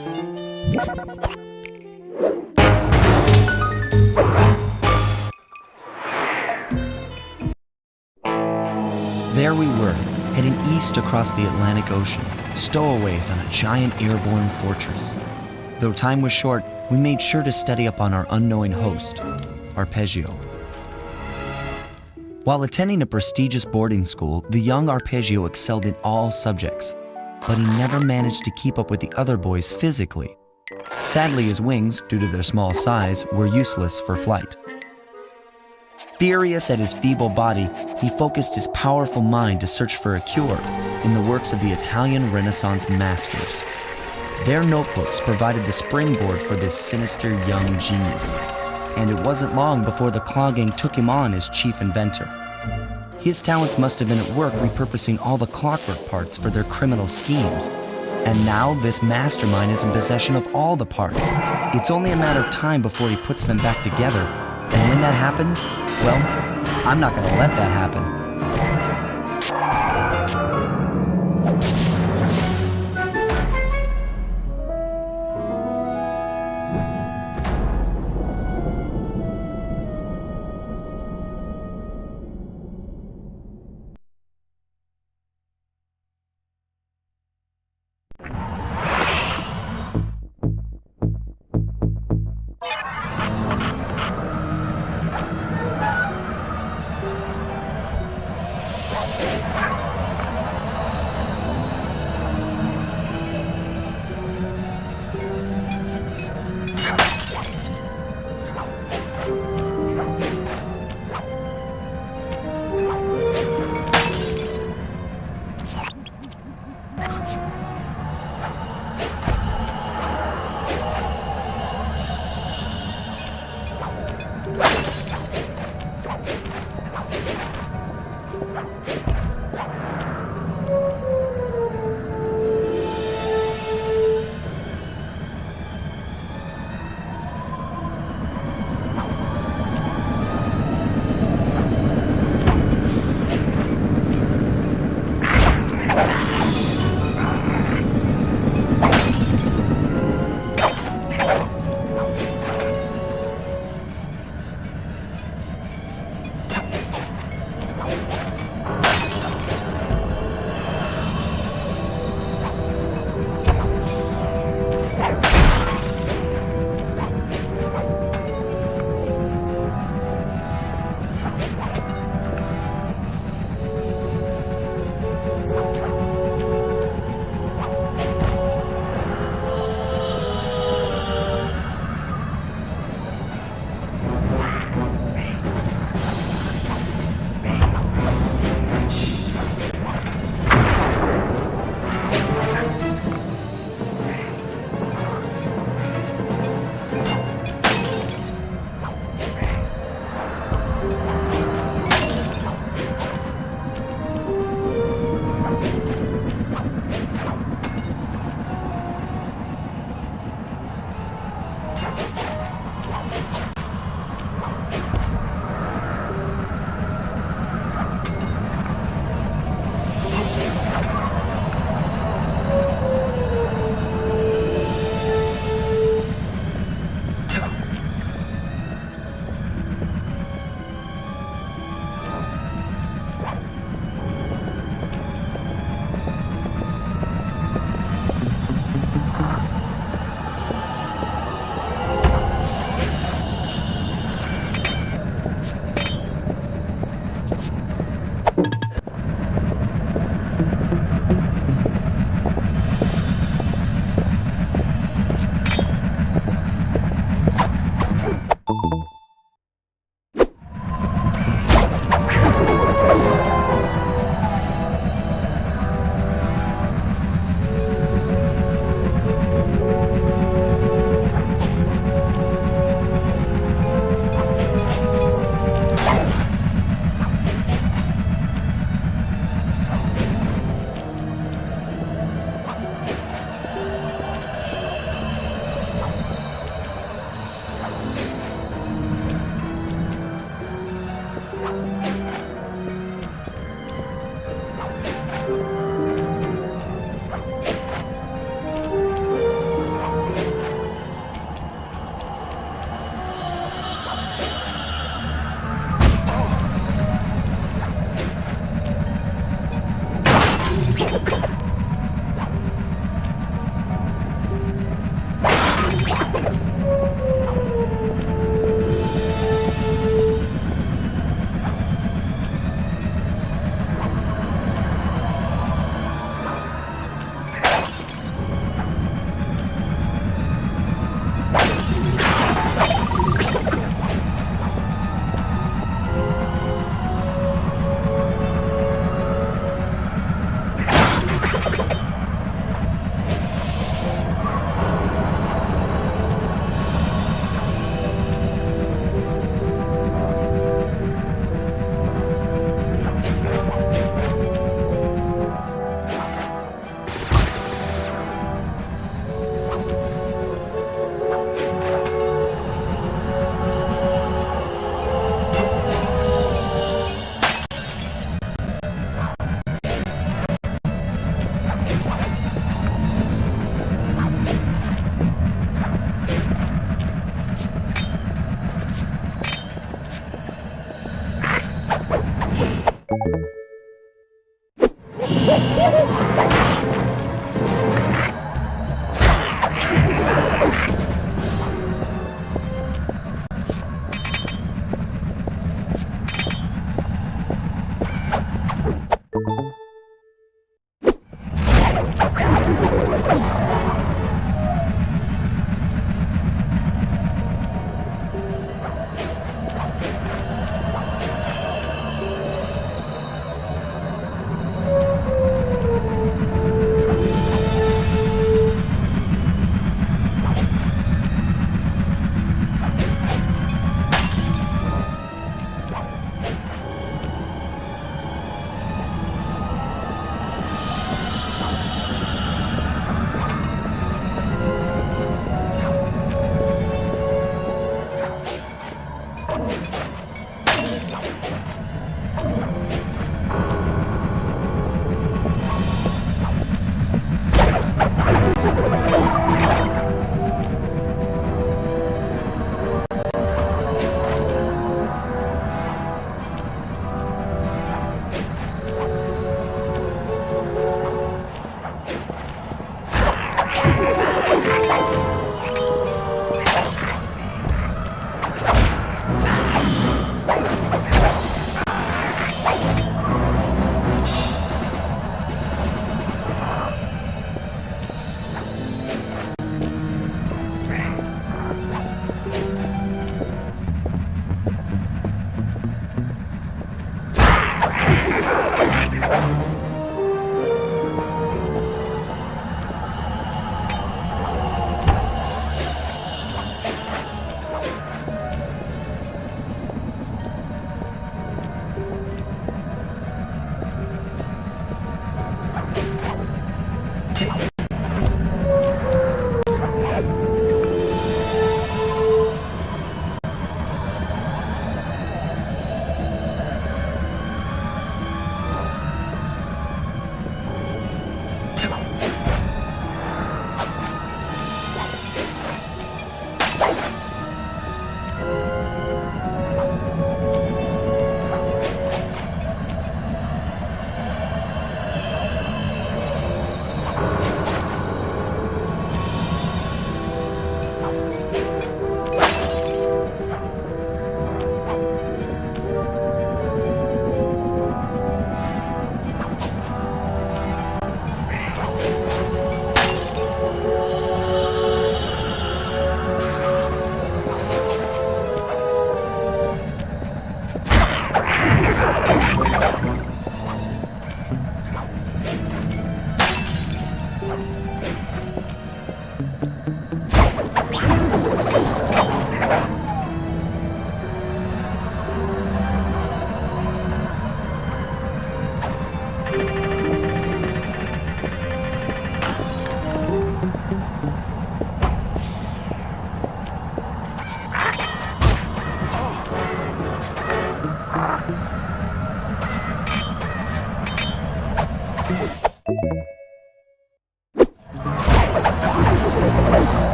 There we were, heading east across the Atlantic Ocean, stowaways on a giant airborne fortress. Though time was short, we made sure to study up on our unknowing host, Arpeggio. While attending a prestigious boarding school, the young Arpeggio excelled in all subjects, but he never managed to keep up with the other boys physically. Sadly, his wings, due to their small size, were useless for flight. Furious at his feeble body, he focused his powerful mind to search for a cure in the works of the Italian Renaissance masters. Their notebooks provided the springboard for this sinister young genius, and it wasn't long before the Claw Gang took him on as chief inventor. His talents must have been at work repurposing all the clockwork parts for their criminal schemes, and now this mastermind is in possession of all the parts. It's only a matter of time before he puts them back together, and when that happens, well, I'm not going to let that happen.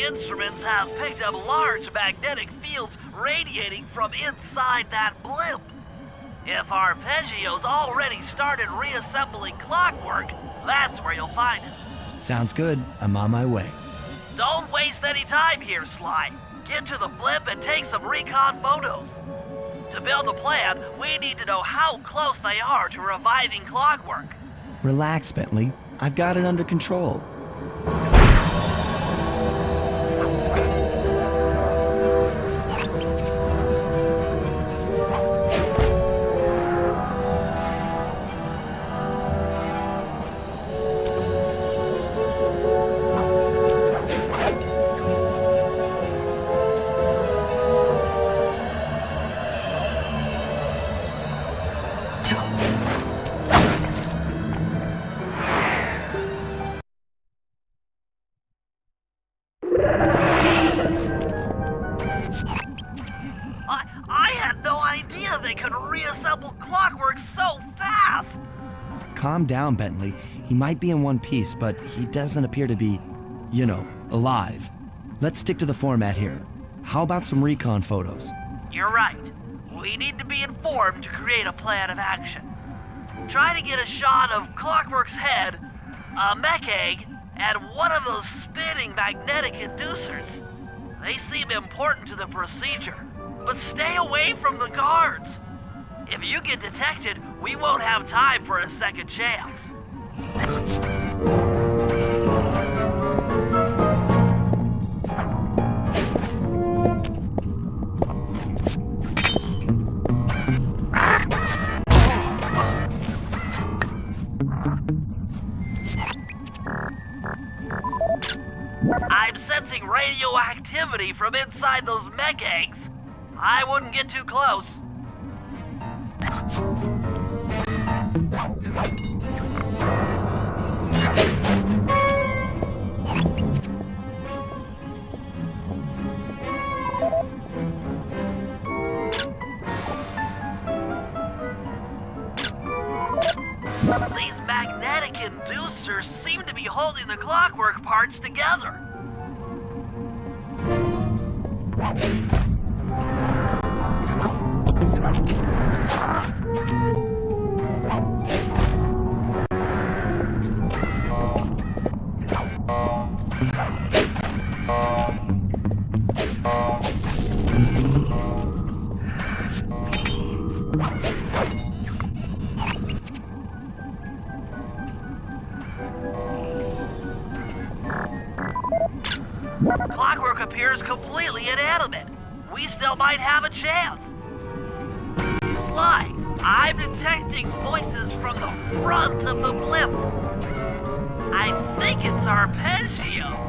Instruments have picked up large magnetic fields radiating from inside that blimp. If Arpeggio's already started reassembling clockwork, that's where you'll find it. Sounds good. I'm on my way. Don't waste any time here, Sly. Get to the blimp and take some recon photos. To build a plan, we need to know how close they are to reviving clockwork. Relax, Bentley. I've got it under control. They could reassemble clockwork so fast! Calm down, Bentley. He might be in one piece, but he doesn't appear to be, you know, alive. Let's stick to the format here. How about some recon photos? You're right. We need to be informed to create a plan of action. Try to get a shot of Clockwork's head, a mech egg, and one of those spinning magnetic inducers. They seem important to the procedure, but stay away from the guards. If you get detected, we won't have time for a second chance. I'm sensing radioactivity from inside those mech eggs. I wouldn't get too close. These magnetic inducers seem to be holding the clockwork parts together. legitimate. We still might have a chance. Sly, I'm detecting voices from the front of the blimp. I think it's Arpeggio.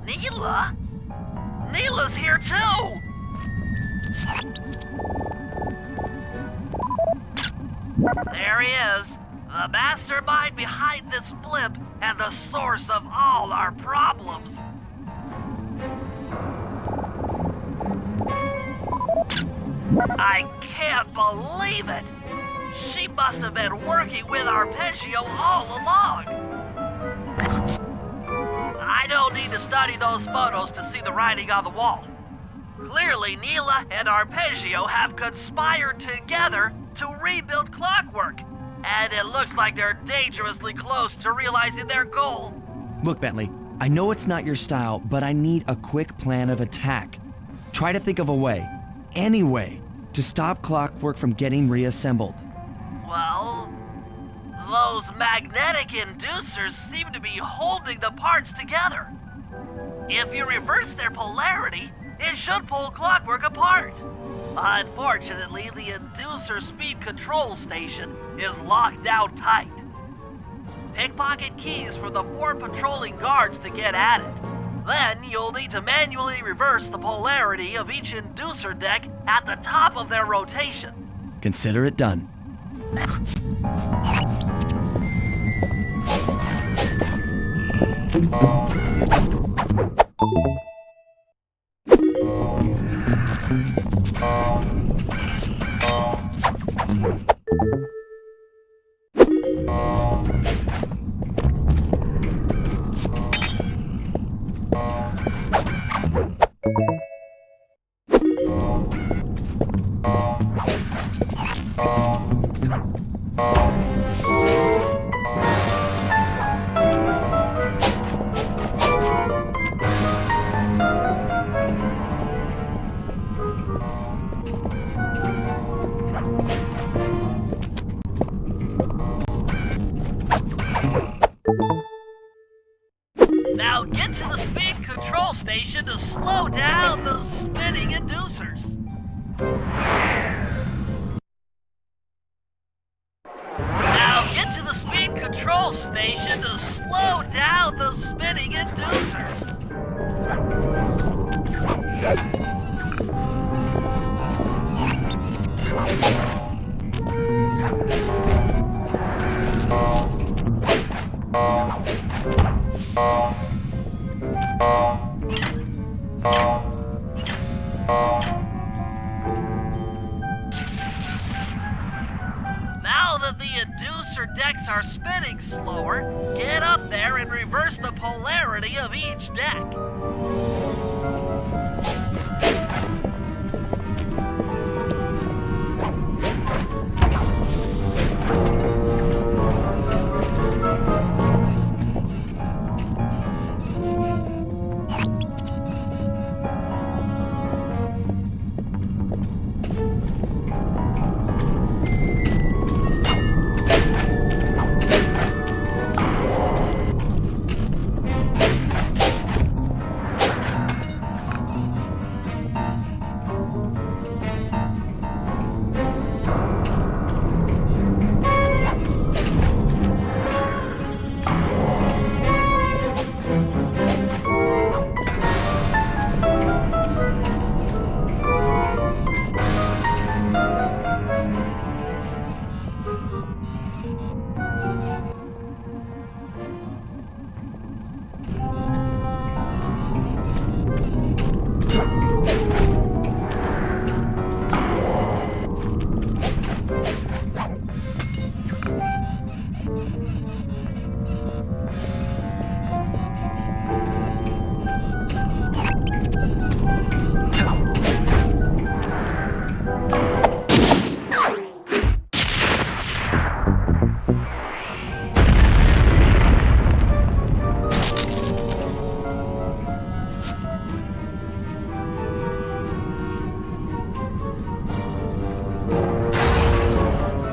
Neela? Neela's here too! There he is, the mastermind behind this blimp and the source of all our problems. I can't believe it! She must have been working with Arpeggio all along! I don't need to study those photos to see the writing on the wall. Clearly, Neela and Arpeggio have conspired together to rebuild Clockwork, and it looks like they're dangerously close to realizing their goal. Look, Bentley, I know it's not your style, but I need a quick plan of attack. Try to think of a way, any way, to stop Clockwork from getting reassembled. Well, those magnetic inducers seem to be holding the parts together. If you reverse their polarity, it should pull Clockwork apart. Unfortunately, the inducer speed control station is locked down tight. Pickpocket keys for the 4 patrolling guards to get at it. Then you'll need to manually reverse the polarity of each inducer deck at the top of their rotation. Consider it done. Now get to the speed control station to slow down the spinning inducers. Now get to the speed control station to slow down the spinning inducers. Now that the inducer decks are spinning slower, get up there and reverse the polarity of each deck.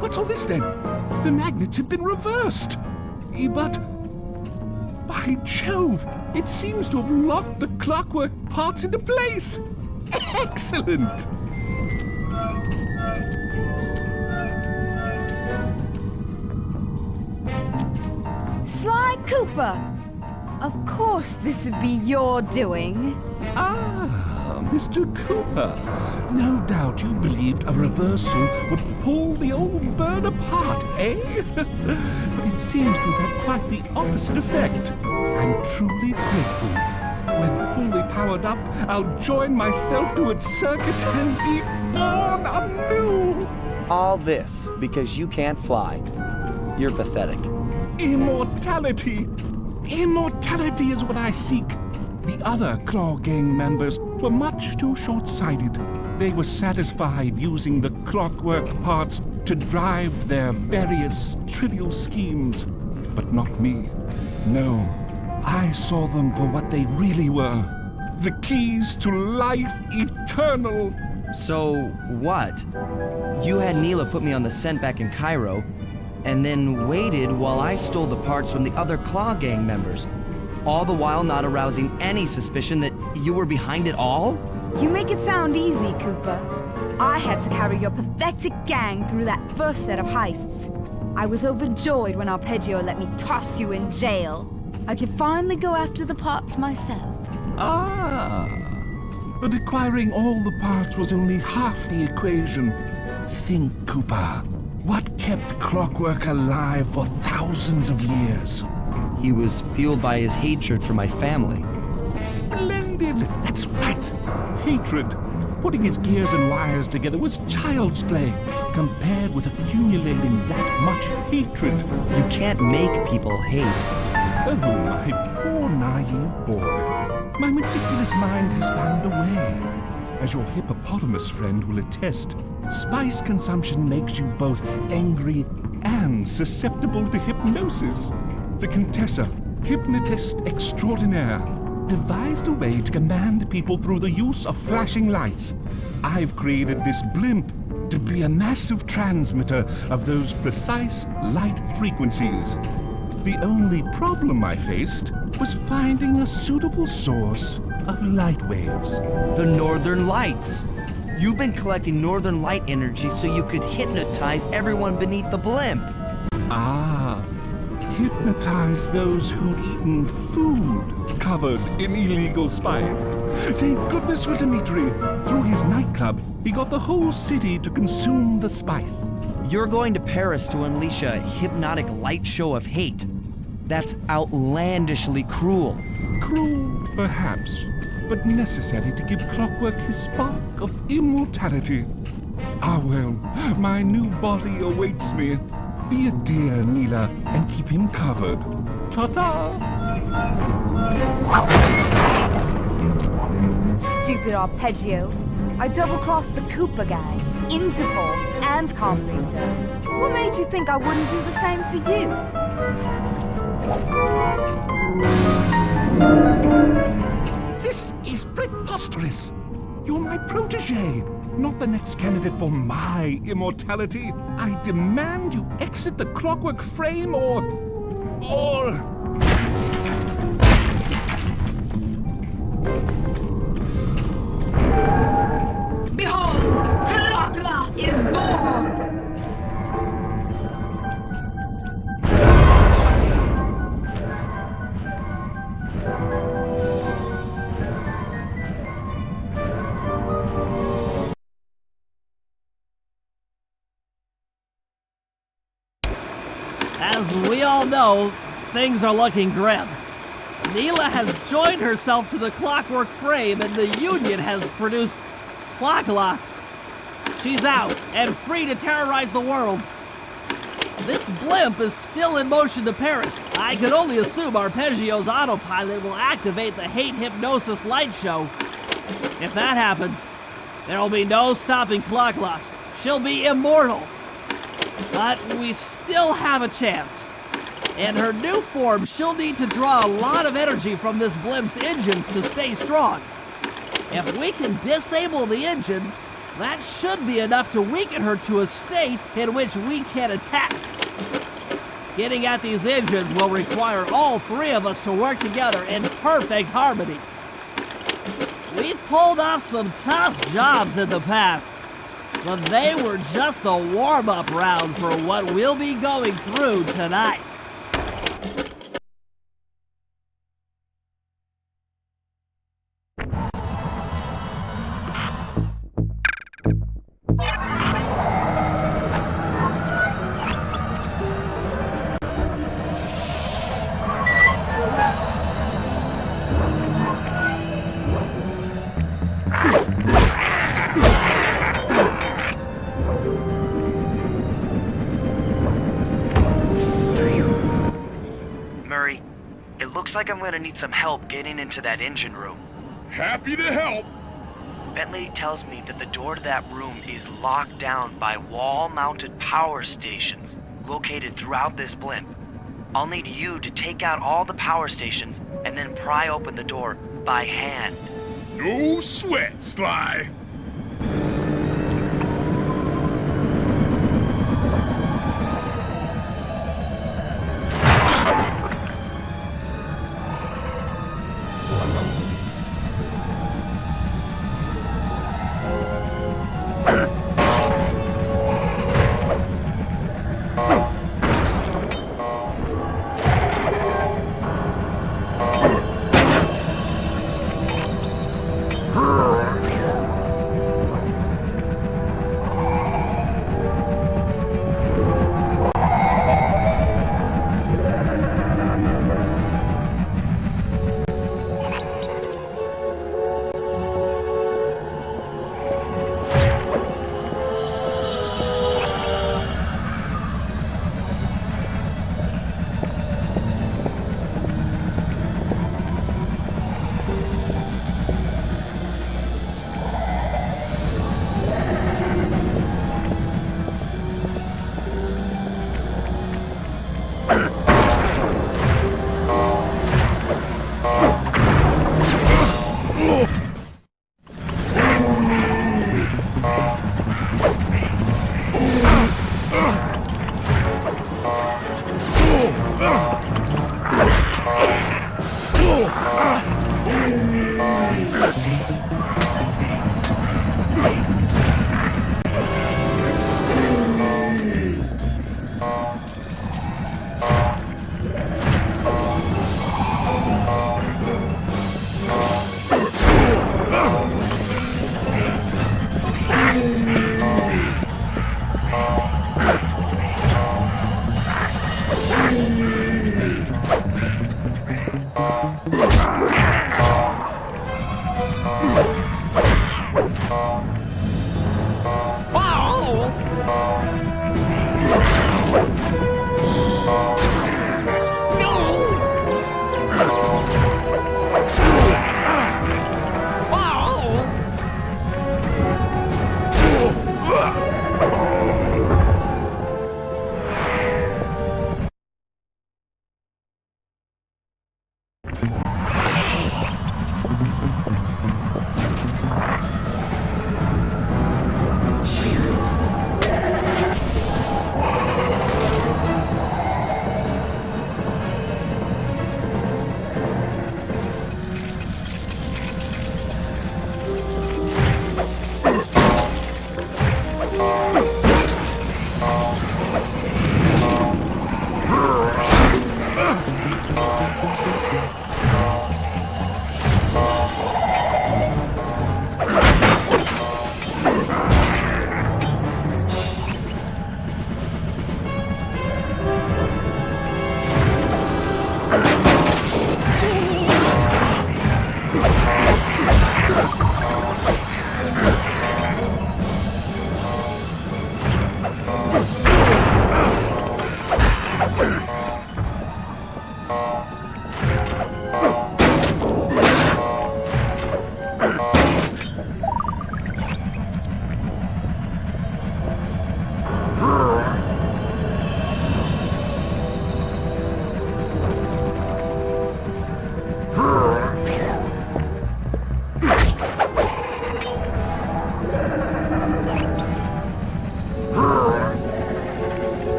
What's all this then? The magnets have been reversed. But... by Jove! It seems to have locked the clockwork parts into place! Excellent! Sly Cooper! Of course this would be your doing. Ah, Mr. Cooper. No doubt you believed a reversal would pull the old bird apart, eh? But it seems to have had quite the opposite effect. I'm truly grateful. When fully powered up, I'll join myself to its circuits and be born anew! All this because you can't fly. You're pathetic. Immortality! Immortality is what I seek. The other Claw Gang members were much too short-sighted. They were satisfied using the clockwork parts to drive their various trivial schemes. But not me. No, I saw them for what they really were. The keys to life eternal. So, what? You had Neela put me on the scent back in Cairo, and then waited while I stole the parts from the other Claw Gang members, all the while not arousing any suspicion that you were behind it all? You make it sound easy, Cooper. I had to carry your pathetic gang through that first set of heists. I was overjoyed when Arpeggio let me toss you in jail. I could finally go after the parts myself. Ah, but acquiring all the parts was only half the equation. Think, Cooper. What kept clockwork alive for thousands of years? He was fueled by his hatred for my family. Splendid! That's right. Hatred. Putting his gears and wires together was child's play, compared with accumulating that much hatred. You can't make people hate. Oh, my poor naive boy. My meticulous mind has found a way. As your hippopotamus friend will attest, spice consumption makes you both angry and susceptible to hypnosis. The Contessa, hypnotist extraordinaire, devised a way to command people through the use of flashing lights. I've created this blimp to be a massive transmitter of those precise light frequencies. The only problem I faced was finding a suitable source of light waves. The Northern Lights. You've been collecting Northern Light energy so you could hypnotize everyone beneath the blimp. Ah, hypnotize those who'd eaten food covered in illegal spice. Thank goodness for Dimitri. Through his nightclub, he got the whole city to consume the spice. You're going to Paris to unleash a hypnotic light show of hate. That's outlandishly cruel. Cruel, perhaps, but necessary to give clockwork his spark of immortality. Ah well, my new body awaits me. Be a dear, Neela, and keep him covered. Ta-ta! Stupid Arpeggio. I double-crossed the Cooper gang, Interpol, and Carmelita. What made you think I wouldn't do the same to you? This is preposterous! You're my protege, not the next candidate for my immortality. I demand you exit the clockwork frame or... Behold, Clockla is born! As we all know, things are looking grim. Neela has joined herself to the clockwork frame and the Union has produced Clockla. She's out and free to terrorize the world. This blimp is still in motion to Paris. I can only assume Arpeggio's autopilot will activate the hate hypnosis light show. If that happens, there will be no stopping Clockla. She'll be immortal. But we still have a chance. In her new form, she'll need to draw a lot of energy from this blimp's engines to stay strong. If we can disable the engines, that should be enough to weaken her to a state in which we can attack. Getting at these engines will require all three of us to work together in perfect harmony. We've pulled off some tough jobs in the past, but they were just the warm-up round for what we'll be going through tonight. Murray, it looks like I'm gonna need some help getting into that engine room. Happy to help. Bentley tells me that the door to that room is locked down by wall-mounted power stations located throughout this blimp. I'll need you to take out all the power stations and then pry open the door by hand. No sweat, Sly.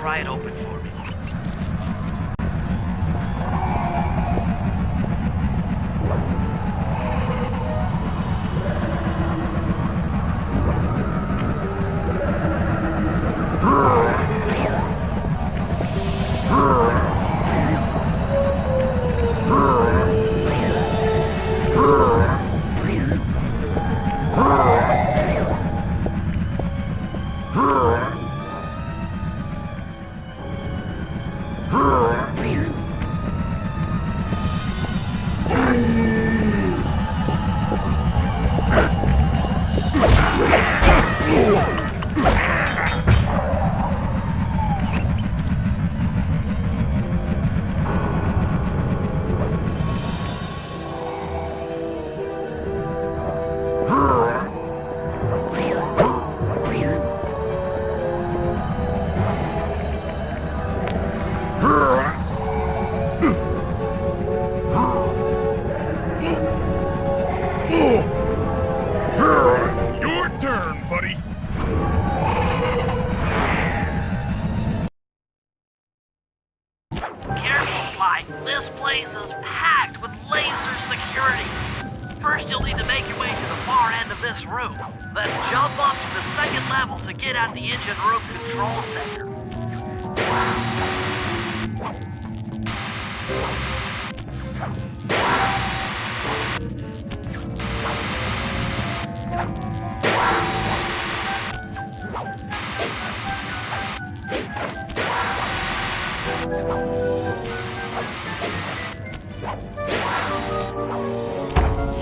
pry it open for me. Your turn, buddy. Careful, Sly. This place is packed with laser security. First, you'll need to make your way to the far end of this room. Then jump up to the second level to get at the engine room control center.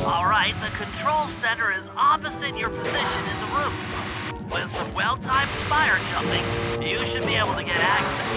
Alright, the control center is opposite your position in the room. With some well-timed spire jumping, you should be able to get access.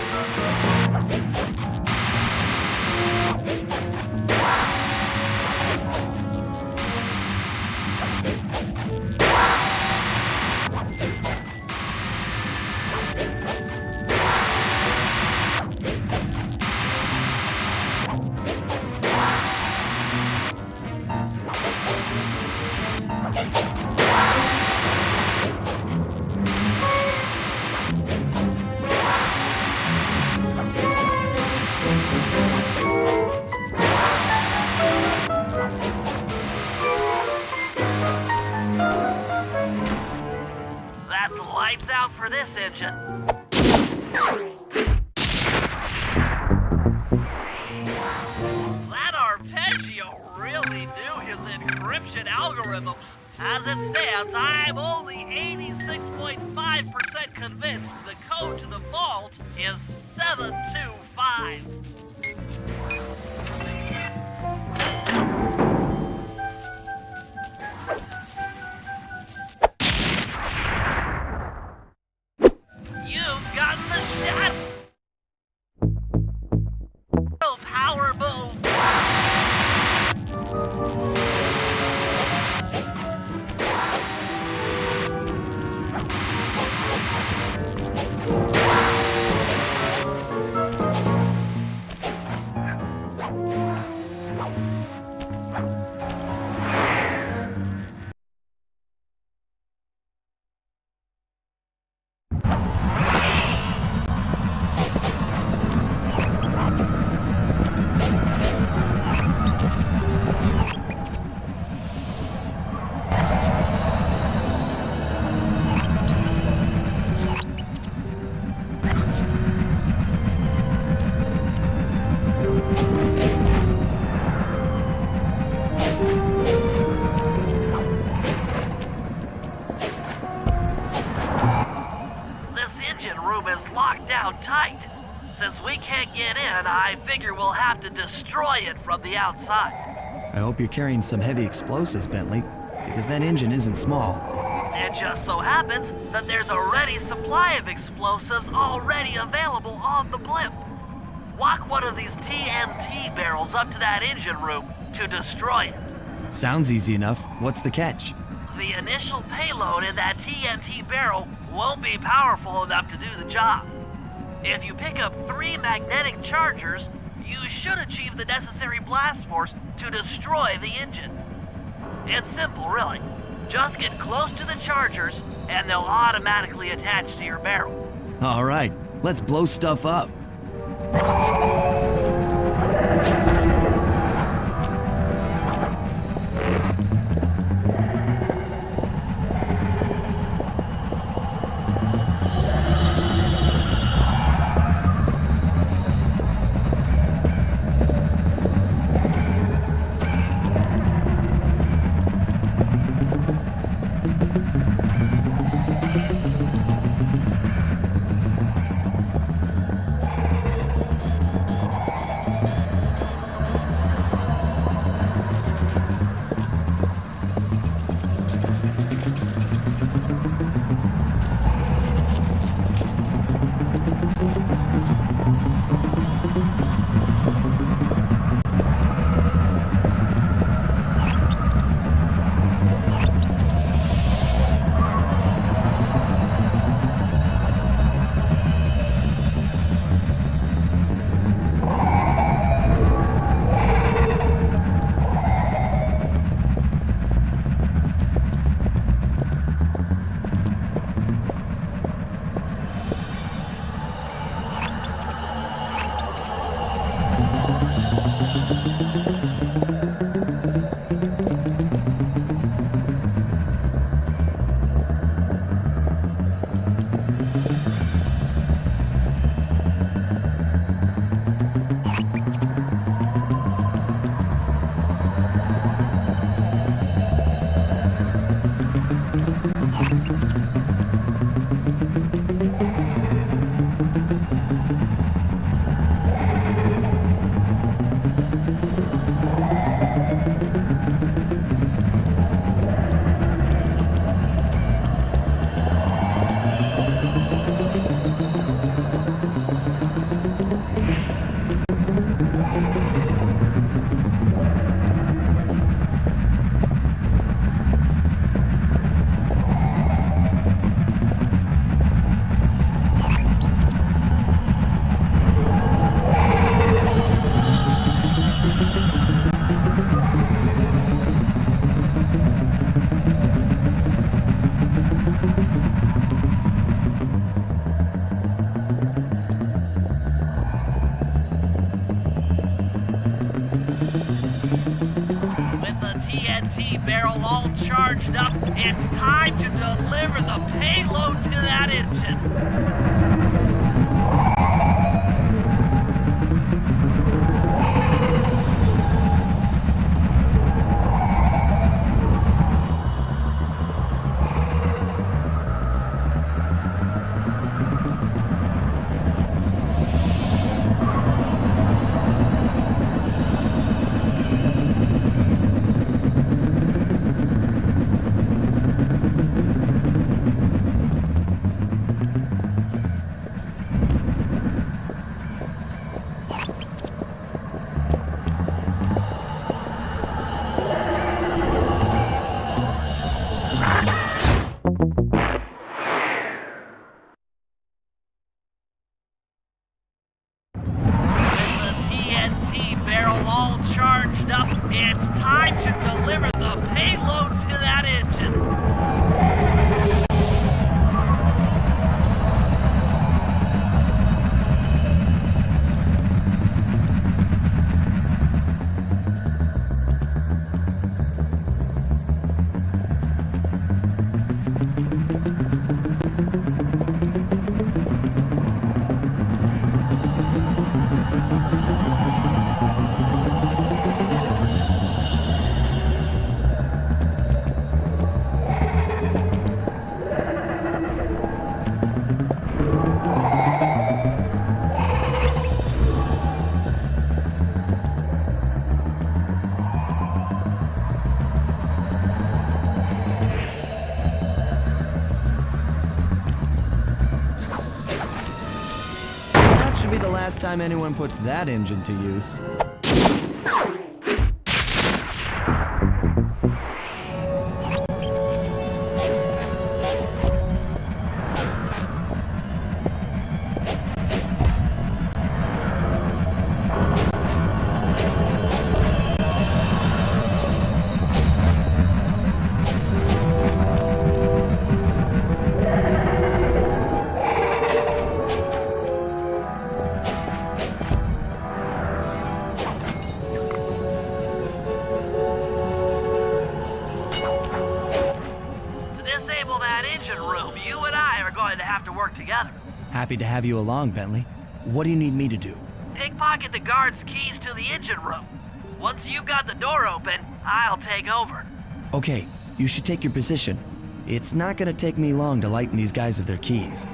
That's lights out for this engine. That arpeggio really knew his encryption algorithms. As it stands, I'm only 86.5% convinced the code to the vault is 725. You've gotten the shot. Power move. Locked down tight. Since we can't get in, I figure we'll have to destroy it from the outside. I hope you're carrying some heavy explosives, Bentley, because that engine isn't small. It just so happens that there's a ready supply of explosives already available on the blimp. Walk one of these TNT barrels up to that engine room to destroy it. Sounds easy enough. What's the catch? The initial payload in that TNT barrel won't be powerful enough to do the job. If you pick up 3 magnetic chargers, you should achieve the necessary blast force to destroy the engine. It's simple, really. Just get close to the chargers, and they'll automatically attach to your barrel. All right, Let's blow stuff up. With the TNT barrel all charged up, it's time to deliver the payload to that engine. Charged up, it's time to deliver the payload to that engine. Should be the last time anyone puts that engine to use. engine room, you and I are going to have to work together. Happy to have you along, Bentley. What do you need me to do? Pickpocket the guard's keys to the engine room. Once you've got the door open, I'll take over. Okay, you should take your position. It's not gonna take me long to lighten these guys of their keys.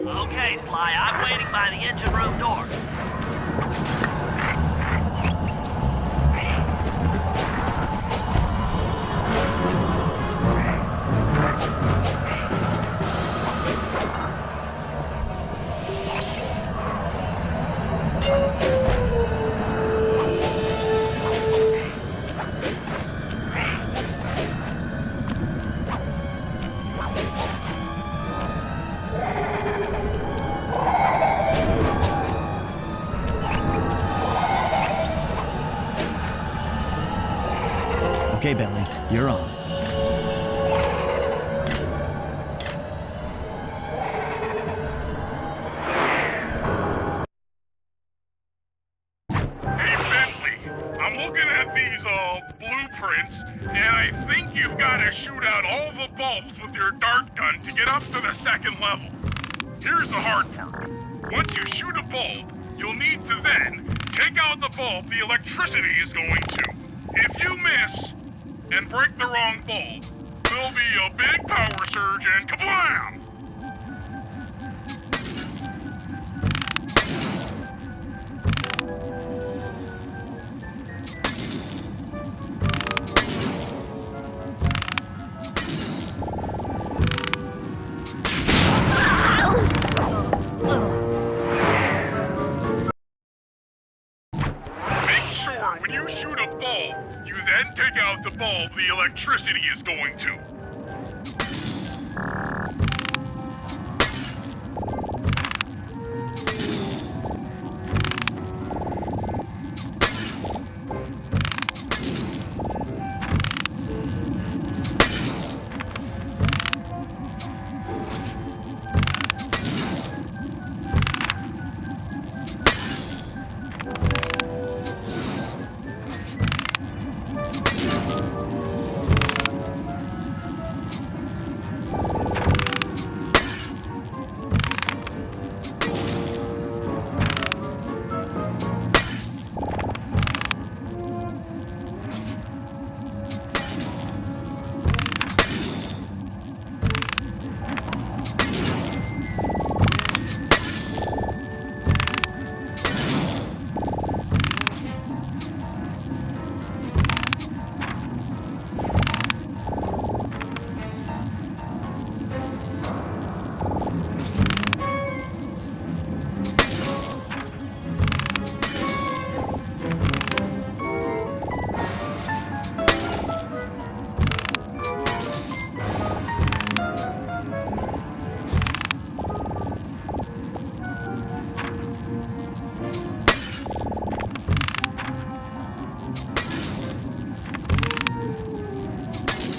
Okay, Sly, I'm waiting by the engine room door. Okay, Bentley, you're on. Hey, Bentley, I'm looking at these, blueprints, and I think you've got to shoot out all the bulbs with your dart gun to get up to the second level. Here's the hard part. Once you shoot a bulb, you'll need to then take out the bulb the electricity is going to. If you miss and break the wrong bulb, there'll be a big power surge and kablam! the electricity is going to.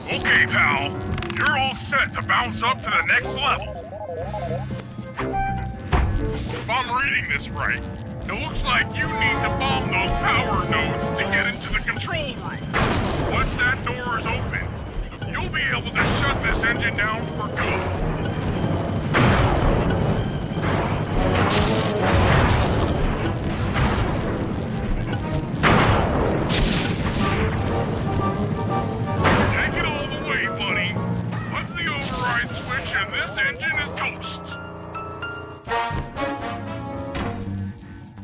Okay, pal. You're all set to bounce up to the next level. If I'm reading this right, it looks like you need to bomb those power nodes to get into the control room. Once that door is open, you'll be able to shut this engine down for good.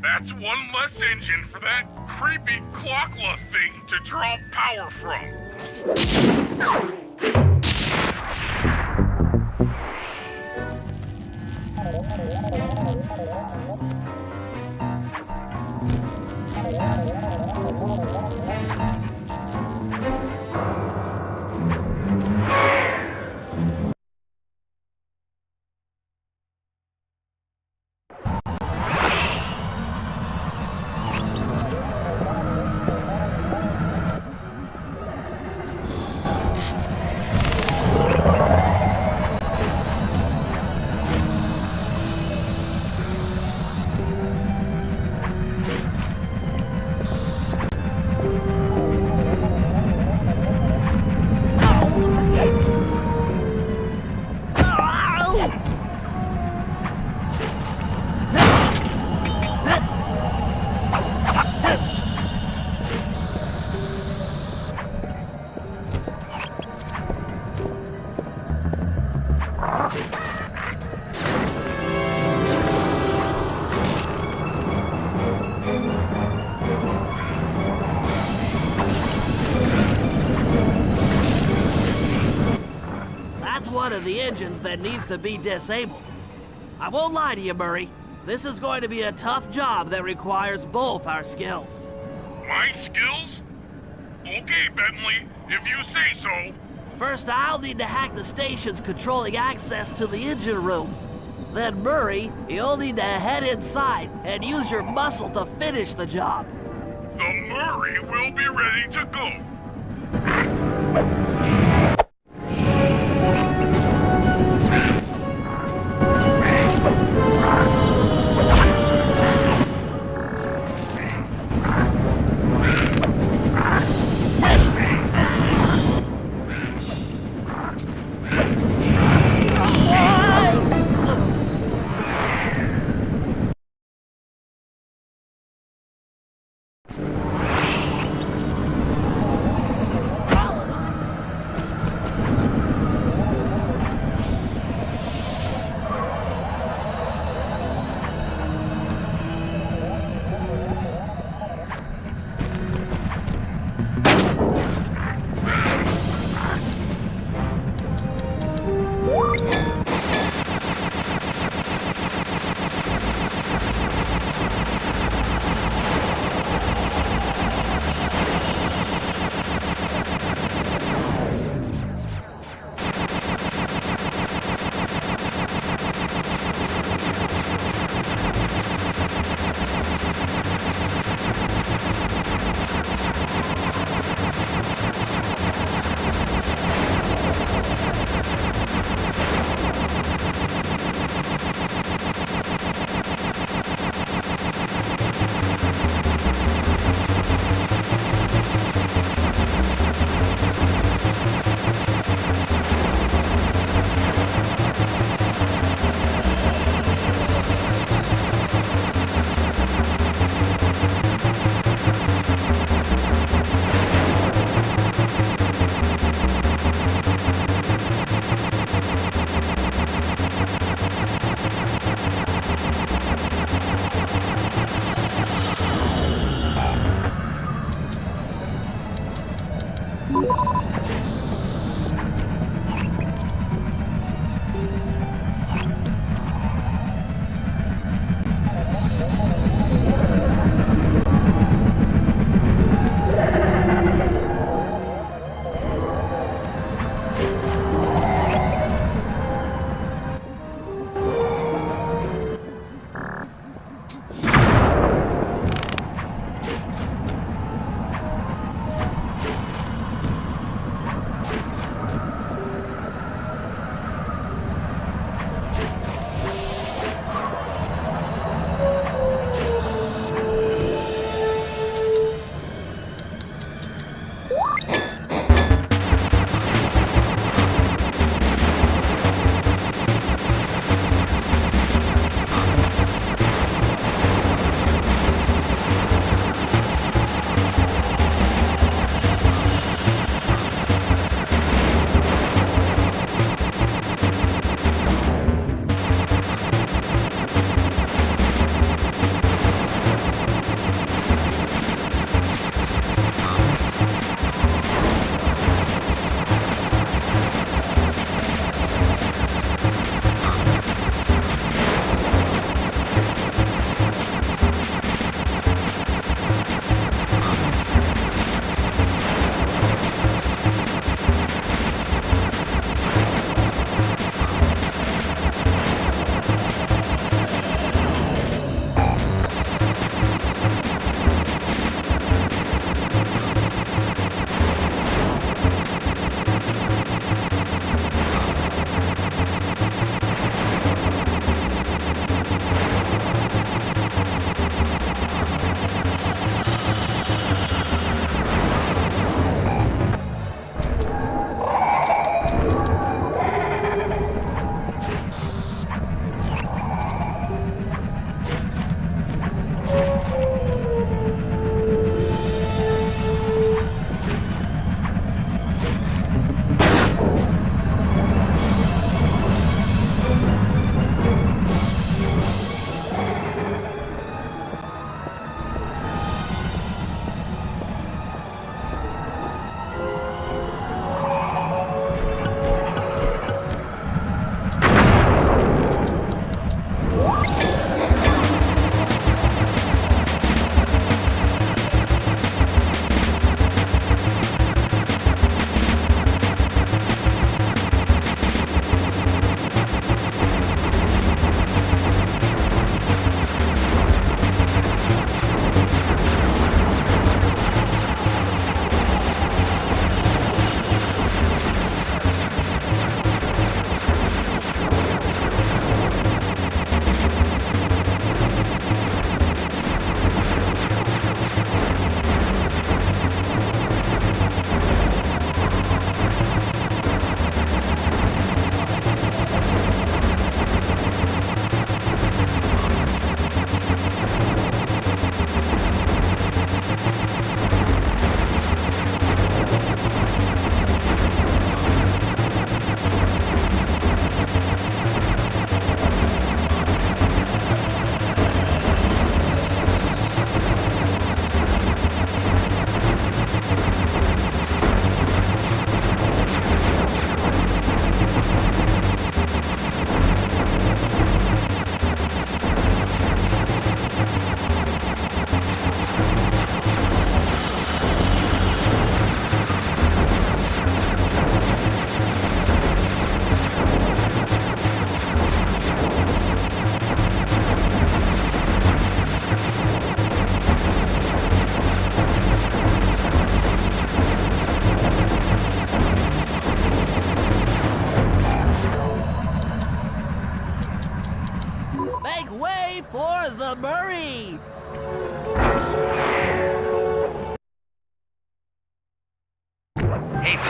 That's one less engine for that creepy clockla thing to draw power from. One of the engines that needs to be disabled. I won't lie to you, Murray. This is going to be a tough job that requires both our skills. My skills? Okay, Bentley, if you say so. First, I'll need to hack the stations controlling access to the engine room. Then, Murray, you'll need to head inside and use your muscle to finish the job. The Murray will be ready to go.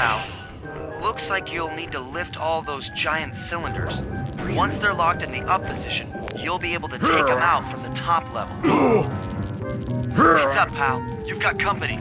pal. Looks like you'll need to lift all those giant cylinders. Once they're locked in the up position, you'll be able to take them out from the top level. Heads up, pal. You've got company.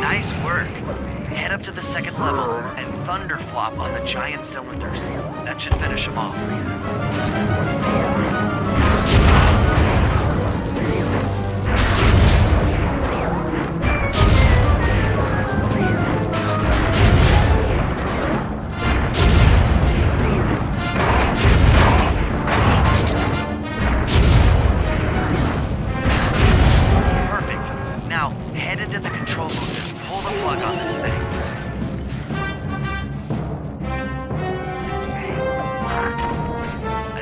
Nice work. Head up to the second level and thunderflop on the giant cylinders. That should finish them off. Perfect. Now, head into the control booth and pull the plug on this thing.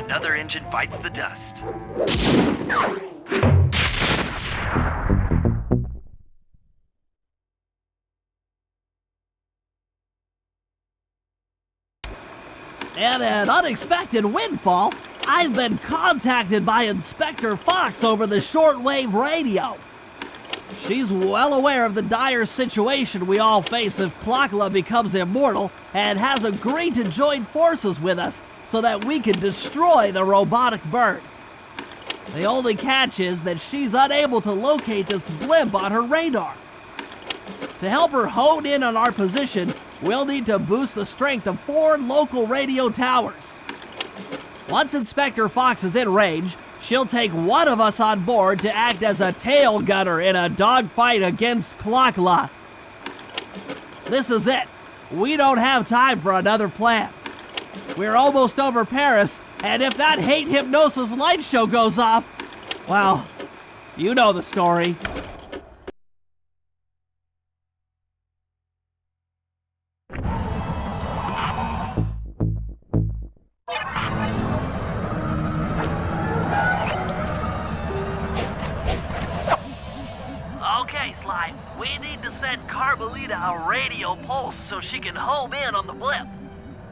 Another engine bites the dust. And an unexpected windfall, I've been contacted by Inspector Fox over the shortwave radio. She's well aware of the dire situation we all face if Clockla becomes immortal and has agreed to join forces with us so that we can destroy the robotic bird. The only catch is that she's unable to locate this blimp on her radar. To help her hone in on our position, we'll need to boost the strength of 4 local radio towers. Once Inspector Fox is in range, she'll take one of us on board to act as a tail gunner in a dogfight against Clockla. This is it. We don't have time for another plan. We're almost over Paris, and if that hate hypnosis light show goes off, well, you know the story. Okay, Sly, we need to send Carmelita a radio pulse so she can home in on the blimp.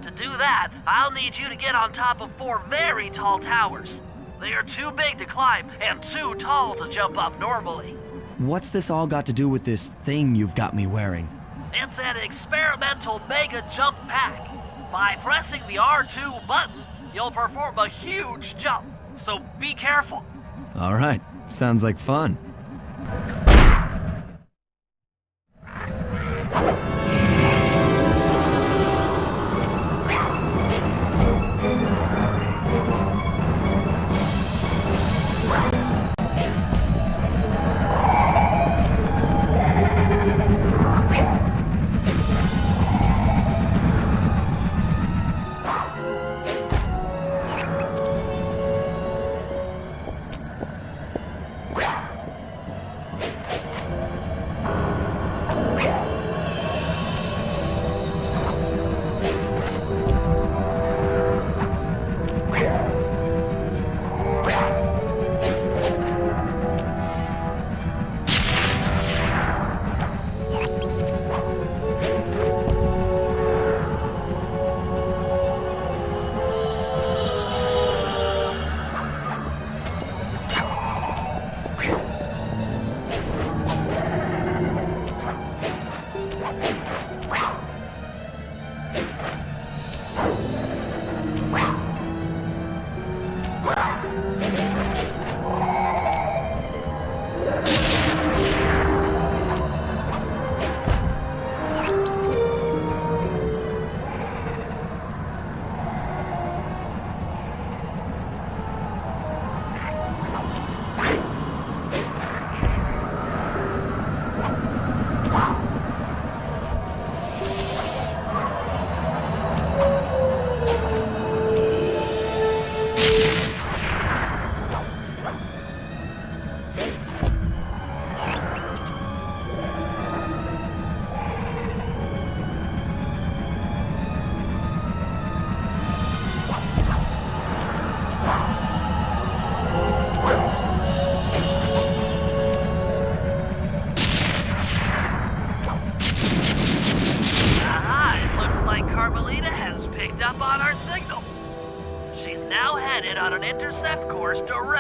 To do that, I'll need you to get on top of 4 very tall towers. They are too big to climb and too tall to jump up normally. What's this all got to do with this thing you've got me wearing? It's an experimental mega jump pack. By pressing the R2 button, you'll perform a huge jump, so be careful. All right, sounds like fun.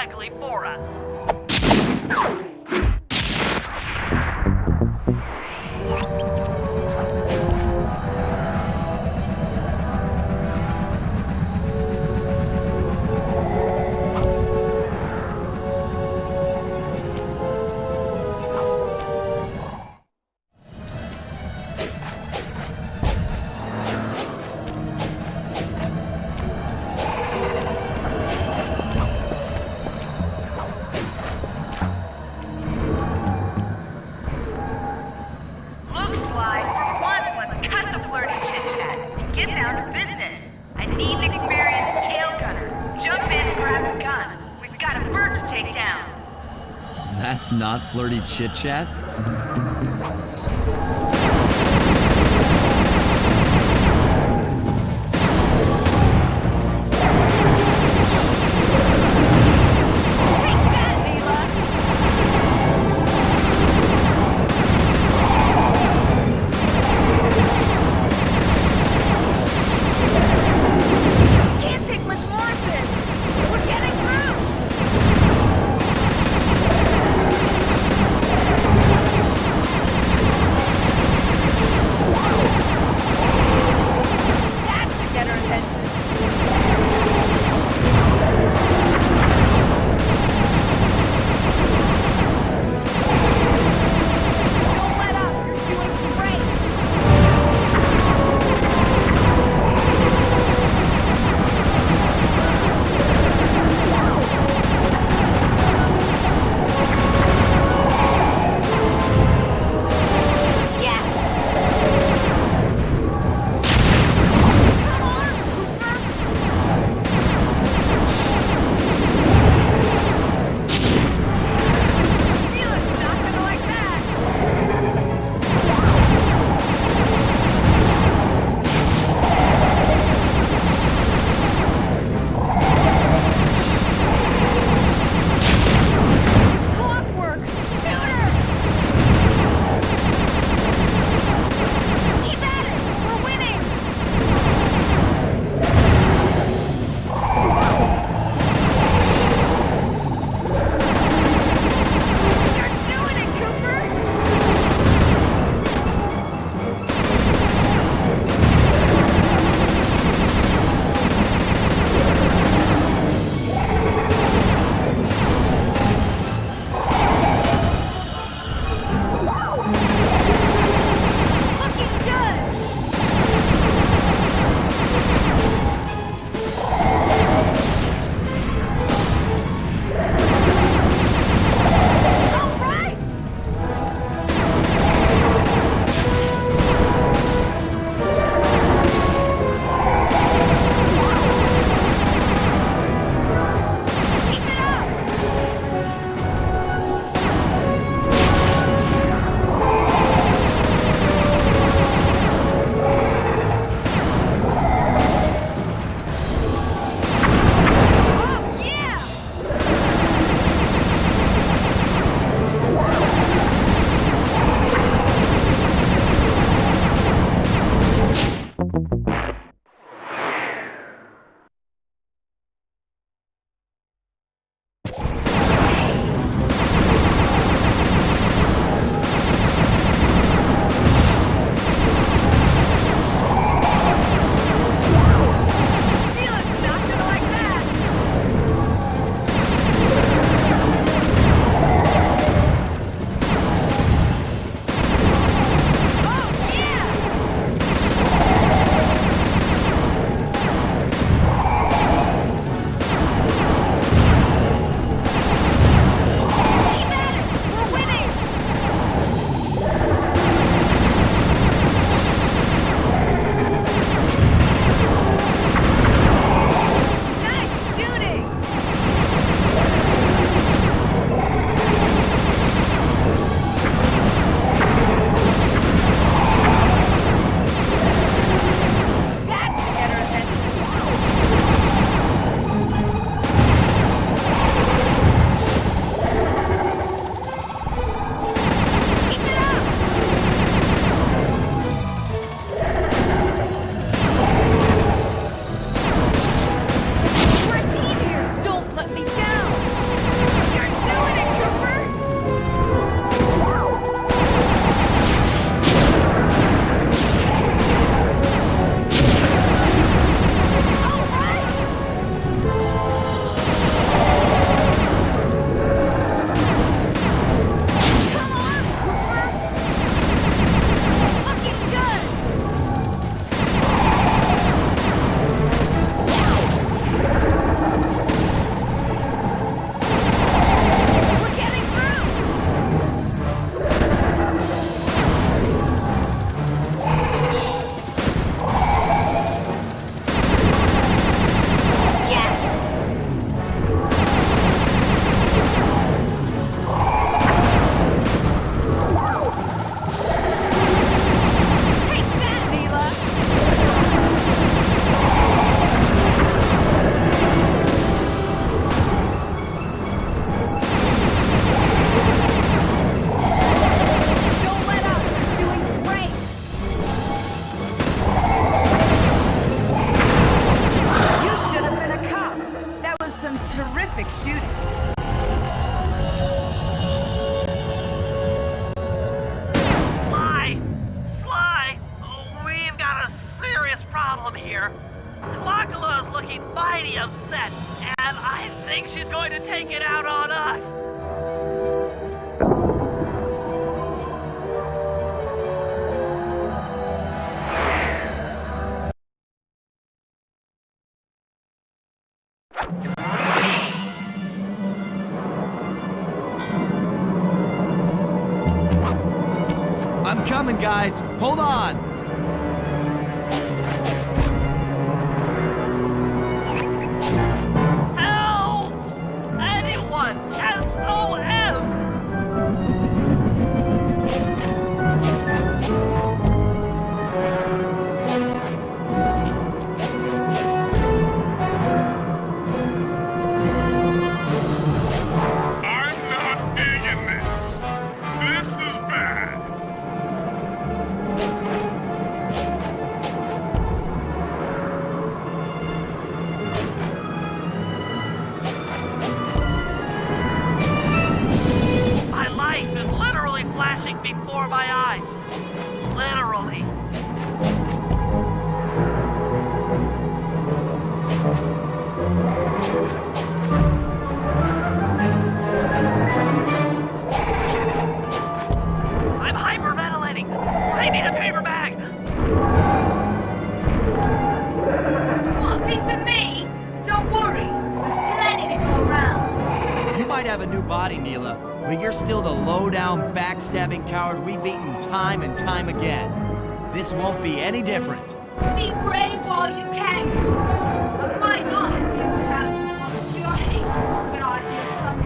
exactly for us. Look, Sly, for once, let's cut the flirty chit-chat and get down to business. I need an experienced tail gunner. Jump in and grab the gun. We've got a bird to take down. That's not flirty chit-chat? Take that, Mila! Can't take much more of this! We're getting through! coming, guys. Hold on. Help! Anyone! SOS! I'm not digging this. This is bad. My life is literally flashing before my eyes. Literally. I'm hyperventilating. I need a paper bag. You want a piece of me? Don't worry, there's plenty to go around. You might have a new body, Mila, but you're still the low-down, backstabbing coward we've beaten time and time again. This won't be any different. Be brave while you can, Cooper. I might not have been without to foster your hate, but I hear some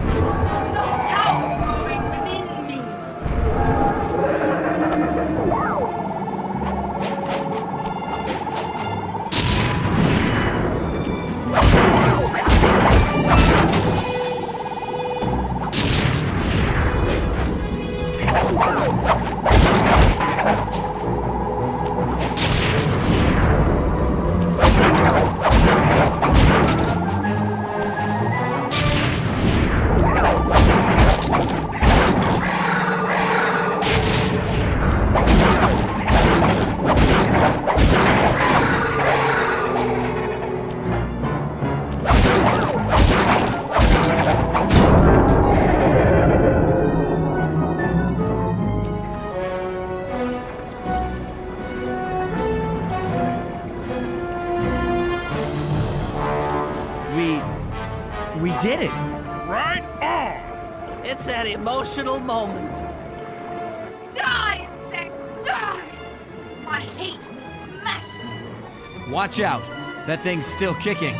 power growing within me. We did it. Right on. It's an emotional moment. Die, insects, die! My hate will smash you. Watch out. That thing's still kicking.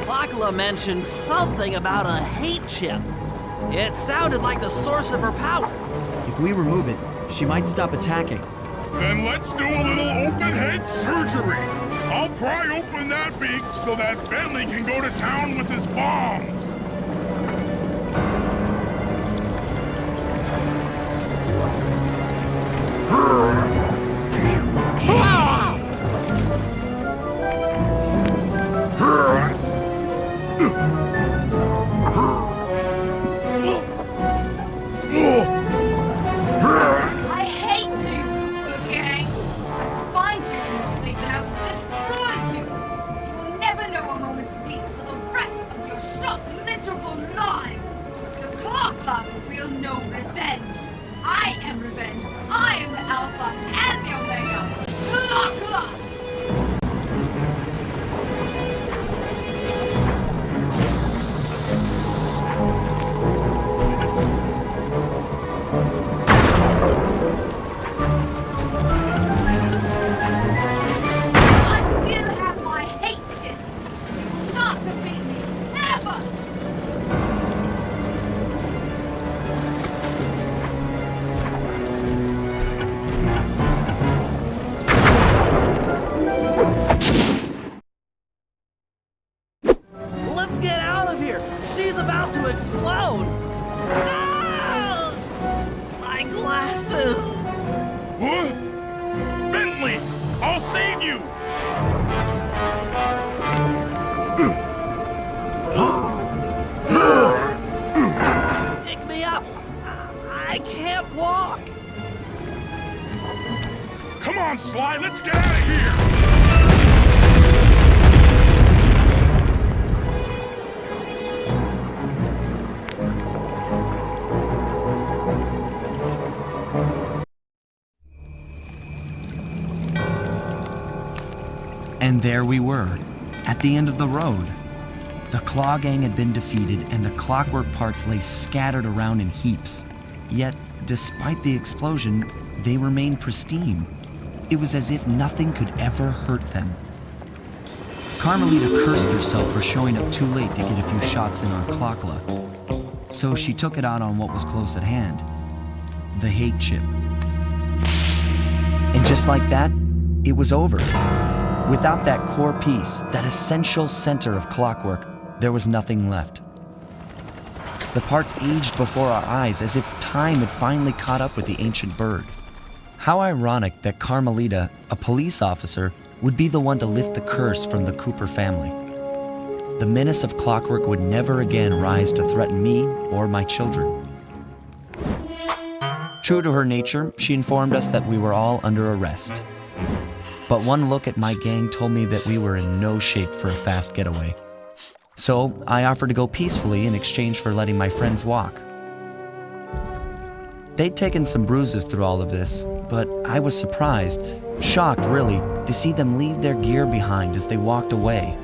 Lachlan mentioned something about a hate chip. It sounded like the source of her power. If we remove it, she might stop attacking. Then let's do a little open head surgery. I'll pry open that beak so that Bentley can go to town with his bombs. I hate you, Cooper Gang. I'll find you in your sleep and I will destroy you. You will never know a moment's peace for the rest of your short, miserable lives. The clock will know revenge. I am revenge. I am the Alpha and the Omega. Clock! I still have my hate shit. You will not defeat me. Never! Let's get out of here. She's about to explode. Ah! My glasses. What? Bentley, I'll save you. Pick me up. I can't walk. Come on, Sly, let's get out of here. And there we were, at the end of the road. The Claw Gang had been defeated and the clockwork parts lay scattered around in heaps. Yet, despite the explosion, they remained pristine. It was as if nothing could ever hurt them. Carmelita cursed herself for showing up too late to get a few shots in on Clockla. So she took it out on what was close at hand, the hate chip. And just like that, it was over. Without that core piece, that essential center of clockwork, there was nothing left. The parts aged before our eyes as if time had finally caught up with the ancient bird. How ironic that Carmelita, a police officer, would be the one to lift the curse from the Cooper family. The menace of clockwork would never again rise to threaten me or my children. True to her nature, she informed us that we were all under arrest. But one look at my gang told me that we were in no shape for a fast getaway. So I offered to go peacefully in exchange for letting my friends walk. They'd taken some bruises through all of this, but I was surprised, shocked really, to see them leave their gear behind as they walked away.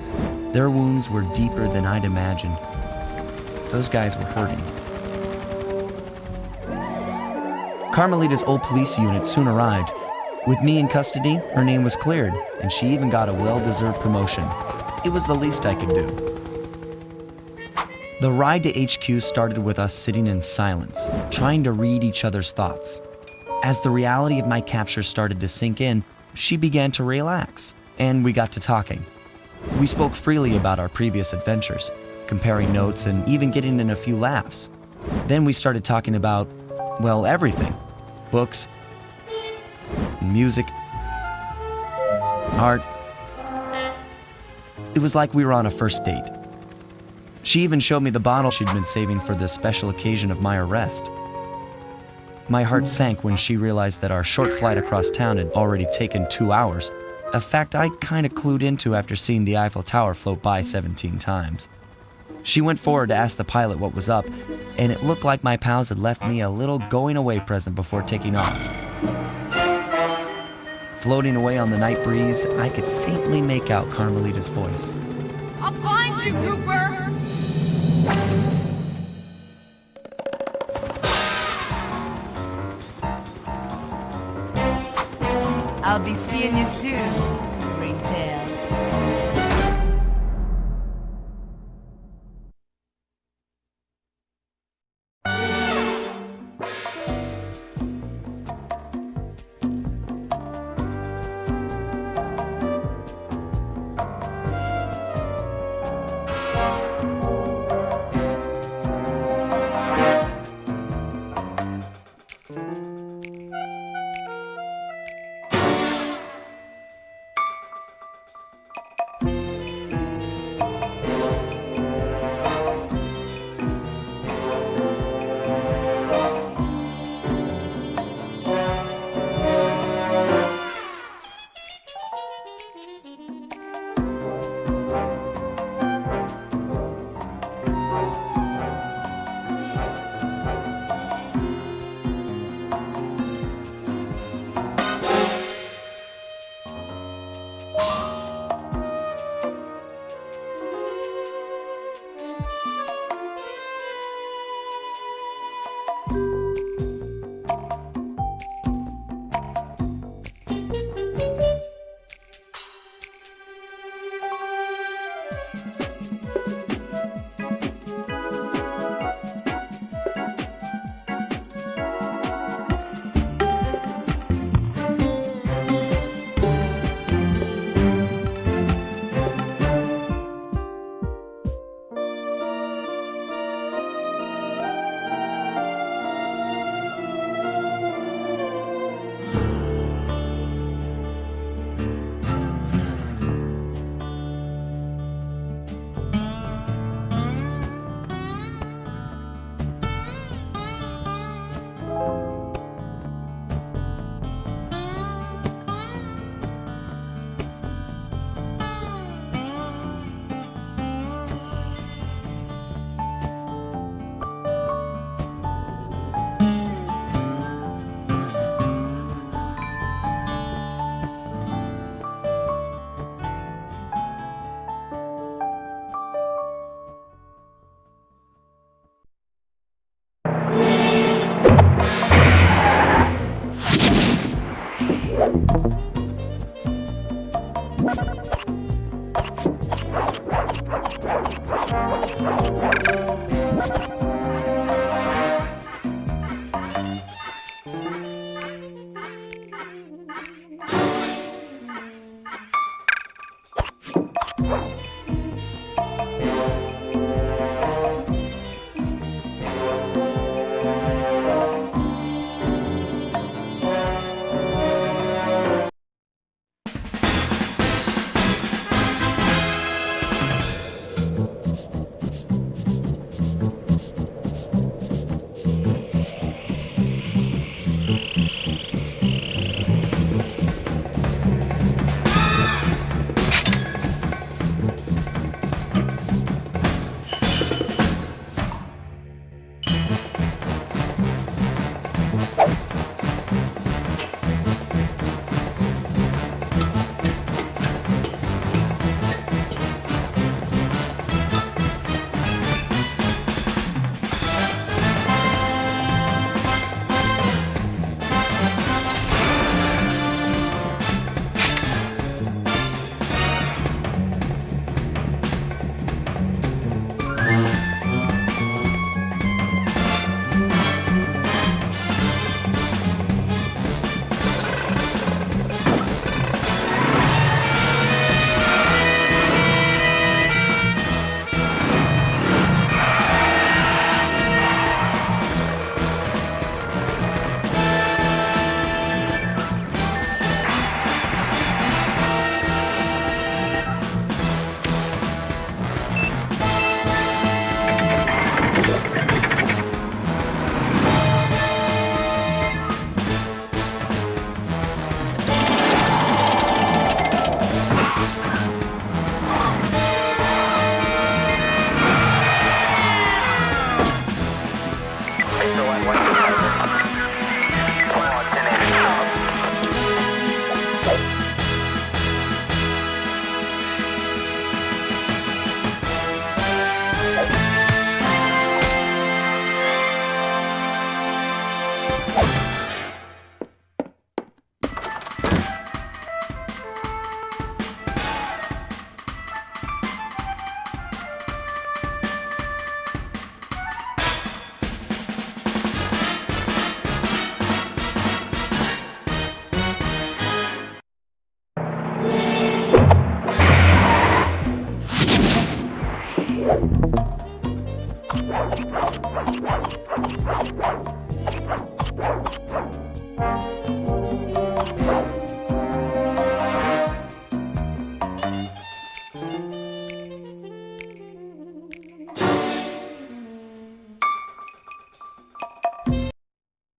Their wounds were deeper than I'd imagined. Those guys were hurting. Carmelita's old police unit soon arrived. With me in custody, her name was cleared, and she even got a well-deserved promotion. It was the least I could do. The ride to HQ started with us sitting in silence, trying to read each other's thoughts. As the reality of my capture started to sink in, she began to relax, and we got to talking. We spoke freely about our previous adventures, comparing notes and even getting in a few laughs. Then we started talking about, well, everything. Books, music, art. It was like we were on a first date. She even showed me the bottle she'd been saving for the special occasion of my arrest. My heart sank when she realized that our short flight across town had already taken 2 hours, a fact I'd kind of clued into after seeing the Eiffel Tower float by 17 times. She went forward to ask the pilot what was up, and it looked like my pals had left me a little going-away present before taking off. Floating away on the night breeze, I could faintly make out Carmelita's voice. I'll find you, Cooper! I'll be seeing you soon, Ringtail.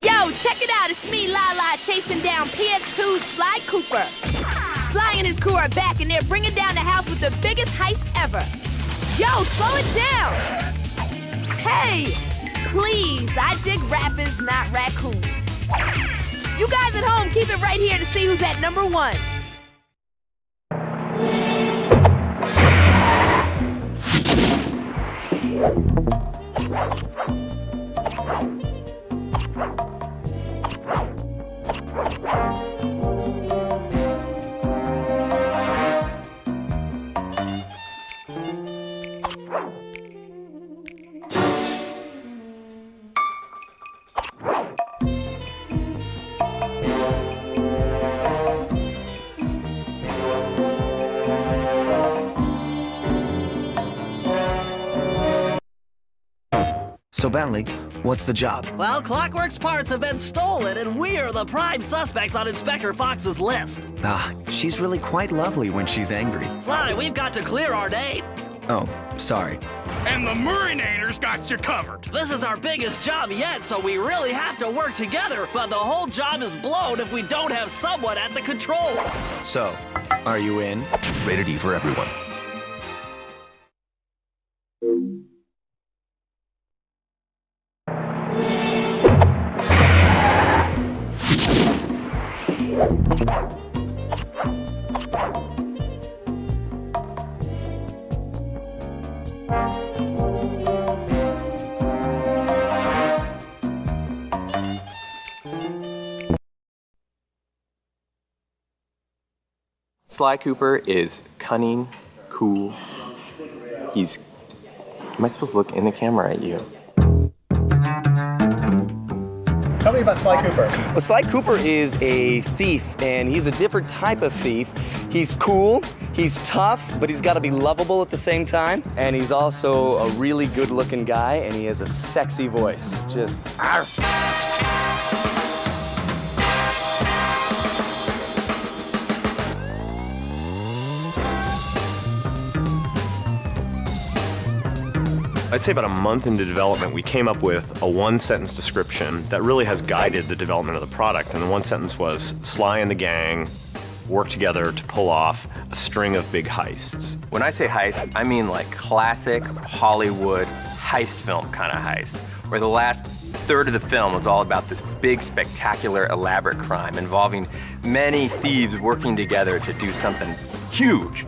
Yo, check it out, it's me, Lala, chasing down PS2 Sly Cooper. Sly and his crew are back and they're bringing down the house with the biggest heist ever. Yo, slow it down. Hey, please, I dig rappers, not raccoons. You guys at home, keep it right here to see who's at number 1. So Bentley, what's the job? Well, Clockwork's parts have been stolen, and we're the prime suspects on Inspector Fox's list. Ah, she's really quite lovely when she's angry. Sly, we've got to clear our name. Oh, sorry. And the Murrinators got you covered. This is our biggest job yet, so we really have to work together, but the whole job is blown if we don't have someone at the controls. So, are you in? Rated E for everyone. Sly Cooper is cunning, cool. He's... Am I supposed to look in the camera at you? Tell me about Sly Cooper. Well, Sly Cooper is a thief, and he's a different type of thief. He's cool, he's tough, but he's got to be lovable at the same time. And he's also a really good-looking guy, and he has a sexy voice. Just... arf. I'd say about a month into development, we came up with a one-sentence description that really has guided the development of the product. And the one sentence was, Sly and the gang work together to pull off a string of big heists. When I say heist, I mean like classic Hollywood heist film kind of heist, where the last third of the film was all about this big, spectacular, elaborate crime involving many thieves working together to do something huge.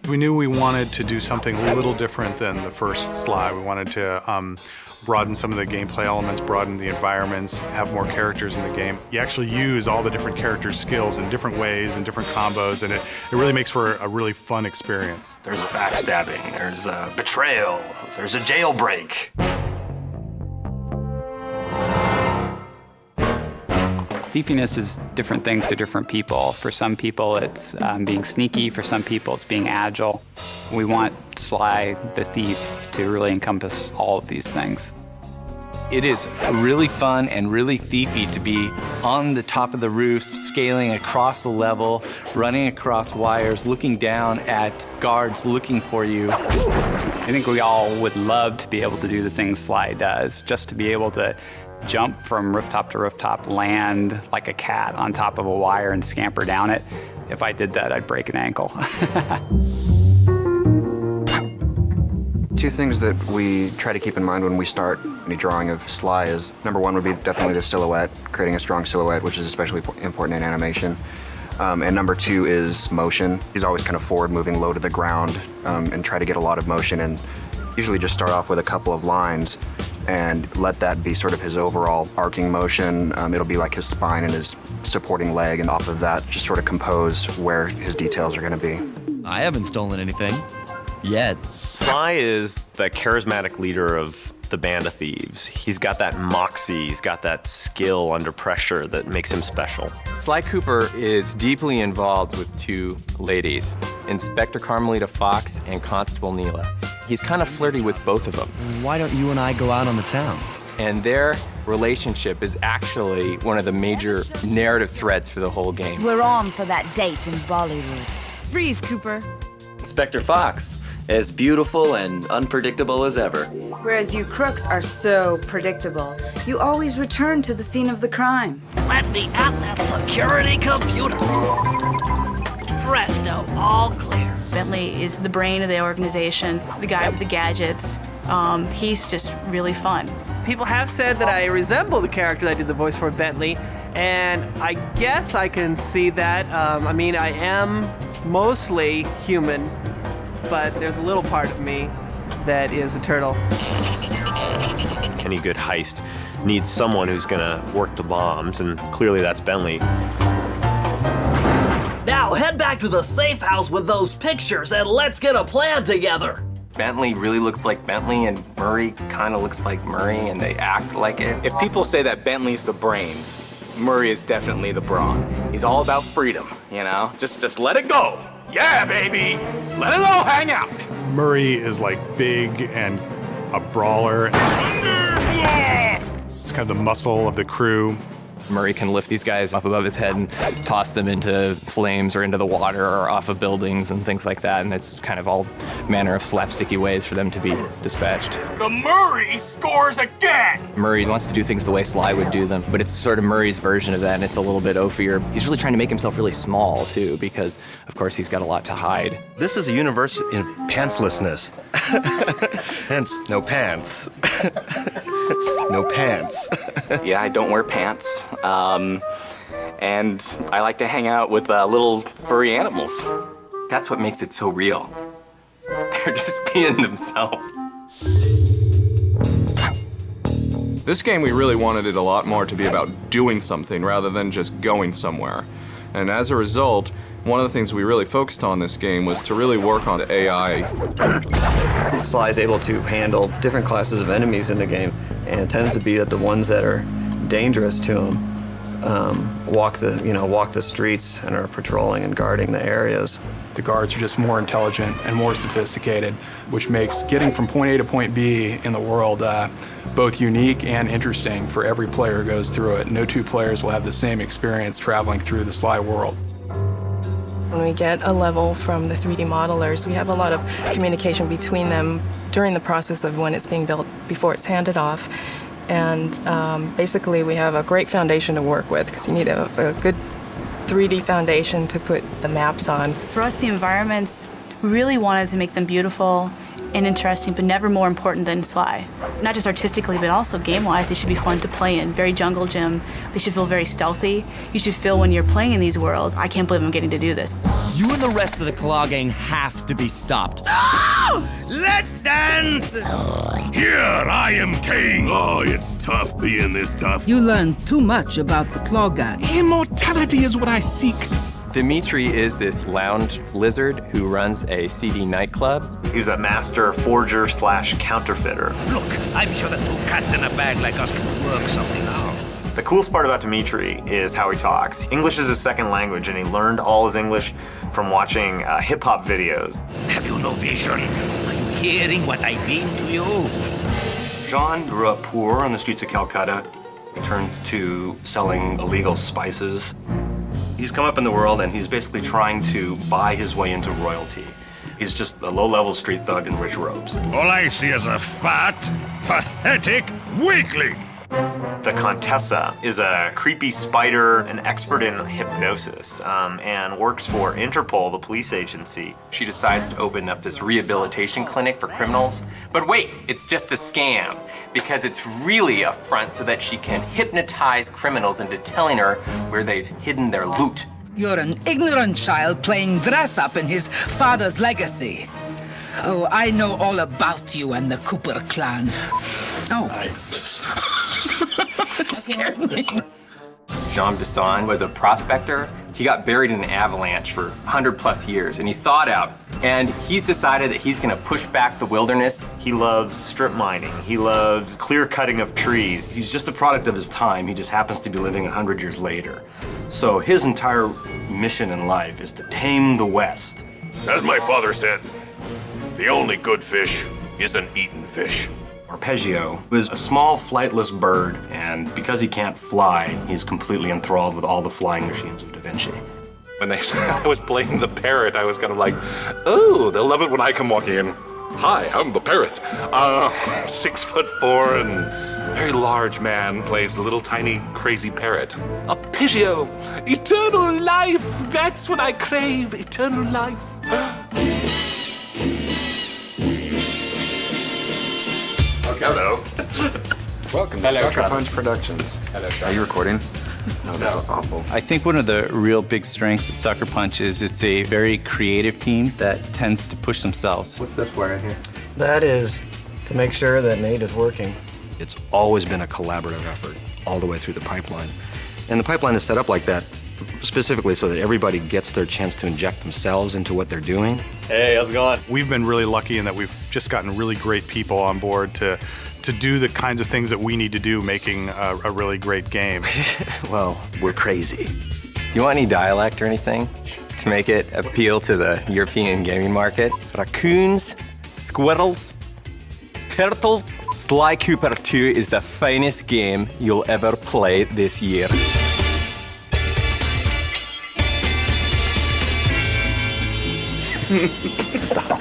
We knew we wanted to do something a little different than the first Sly. We wanted to broaden some of the gameplay elements, broaden the environments, have more characters in the game. You actually use all the different characters' skills in different ways and different combos, and it really makes for a really fun experience. There's backstabbing, there's betrayal, there's a jailbreak. Thiefiness is different things to different people. For some people, it's being sneaky. For some people, it's being agile. We want Sly the Thief to really encompass all of these things. It is really fun and really thiefy to be on the top of the roof, scaling across the level, running across wires, looking down at guards looking for you. I think we all would love to be able to do the things Sly does, just to be able to jump from rooftop to rooftop, land like a cat on top of a wire and scamper down it. If I did that, I'd break an ankle. Two things that we try to keep in mind when we start any drawing of Sly is, number one would be definitely the silhouette, creating a strong silhouette, which is especially important in animation. And number two is motion. He's always kind of forward moving low to the ground and try to get a lot of motion, and usually just start off with a couple of lines and let that be sort of his overall arcing motion. It'll be like his spine and his supporting leg, and off of that, just sort of compose where his details are gonna be. I haven't stolen anything. Yet. Sly is the charismatic leader of the Band of Thieves. He's got that moxie, he's got that skill under pressure that makes him special. Sly Cooper is deeply involved with two ladies, Inspector Carmelita Fox and Constable Neela. He's kind of flirty with both of them. Why don't you and I go out on the town? And their relationship is actually one of the major narrative threads for the whole game. We're on for that date in Bollywood. Freeze, Cooper. Inspector Fox, as beautiful and unpredictable as ever. Whereas you crooks are so predictable. You always return to the scene of the crime. Let me at that security computer. Presto, all clear. Bentley is the brain of the organization, the guy with the gadgets. He's just really fun. People have said that I resemble the character that I did the voice for, Bentley, and I guess I can see that. I mean, I am mostly human, but there's a little part of me that is a turtle. Any good heist needs someone who's gonna work the bombs, and clearly that's Bentley. Now head back to the safe house with those pictures and let's get a plan together. Bentley really looks like Bentley, and Murray kind of looks like Murray, and they act like it. If people say that Bentley's the brains, Murray is definitely the brawn. He's all about freedom, you know? Just let it go. Yeah, baby! Let it all hang out! Murray is like big and a brawler. It's kind of the muscle of the crew. Murray can lift these guys up above his head and toss them into flames or into the water or off of buildings and things like that, and it's kind of all manner of slapsticky ways for them to be dispatched. The Murray scores again! Murray wants to do things the way Sly would do them, but it's sort of Murray's version of that, and it's a little bit oafier. He's really trying to make himself really small, too, because, of course, he's got a lot to hide. This is a universe in pantslessness. Hence, no pants. No pants. Yeah, I don't wear pants. And I like to hang out with little furry animals. That's what makes it so real. They're just being themselves. This game, we really wanted it a lot more to be about doing something rather than just going somewhere. And as a result, one of the things we really focused on this game was to really work on the AI. Sly is able to handle different classes of enemies in the game, and it tends to be that the ones that are dangerous to him walk the streets and are patrolling and guarding the areas. The guards are just more intelligent and more sophisticated, which makes getting from point A to point B in the world both unique and interesting for every player who goes through it. No two players will have the same experience traveling through the Sly world. When we get a level from the 3D modelers, we have a lot of communication between them during the process of when it's being built before it's handed off. And basically we have a great foundation to work with because you need a good 3D foundation to put the maps on. For us, the environments, we really wanted to make them beautiful and interesting, but never more important than Sly. Not just artistically, but also game-wise, they should be fun to play in. Very jungle gym. They should feel very stealthy. You should feel when you're playing in these worlds, I can't believe I'm getting to do this. You and the rest of the Claw Gang have to be stopped. No! Let's dance! Here, I am king! Oh, it's tough being this tough. You learn too much about the Claw Gang. Immortality is what I seek. Dimitri is this lounge lizard who runs a seedy nightclub. He's a master forger / counterfeiter. Look, I'm sure that two cats in a bag like us can work something out. The coolest part about Dimitri is how he talks. English is his second language, and he learned all his English from watching hip-hop videos. Have you no vision? Are you hearing what I mean to you? Jean grew up poor on the streets of Calcutta. He turned to selling illegal spices. He's come up in the world, and he's basically trying to buy his way into royalty. He's just a low-level street thug in rich robes. All I see is a fat, pathetic weakling. The Contessa is a creepy spider, an expert in hypnosis, and works for Interpol, the police agency. She decides to open up this rehabilitation clinic for criminals. But wait, it's just a scam, because it's really a front so that she can hypnotize criminals into telling her where they've hidden their loot. You're an ignorant child playing dress-up in his father's legacy. Oh, I know all about you and the Cooper clan. Oh. Jean Bisson was a prospector. He got buried in an avalanche for 100+ years, and he thawed out. And he's decided that he's gonna push back the wilderness. He loves strip mining. He loves clear cutting of trees. He's just a product of his time. He just happens to be living 100 years later. So his entire mission in life is to tame the West. As my father said, the only good fish is an eaten fish. Arpeggio is a small flightless bird, and because he can't fly, he's completely enthralled with all the flying machines of Da Vinci. When they said I was playing the parrot, I was kind of like, oh, they'll love it when I come walking in. Hi, I'm the parrot. 6'4" and very large man plays a little tiny crazy parrot. Arpeggio, eternal life, that's what I crave, eternal life. Hello. Welcome to Sucker Punch Productions. Hello, Are you recording? No, that's awful. I think one of the real big strengths at Sucker Punch is it's a very creative team that tends to push themselves. What's this for right here? That is to make sure that Nate is working. It's always been a collaborative effort all the way through the pipeline. And the pipeline is set up like that specifically so that everybody gets their chance to inject themselves into what they're doing. Hey, how's it going? We've been really lucky in that we've just gotten really great people on board to do the kinds of things that we need to do making a really great game. Well, we're crazy. Do you want any dialect or anything to make it appeal to the European gaming market? Raccoons, squirrels, turtles. Sly Cooper 2 is the finest game you'll ever play this year. Stop.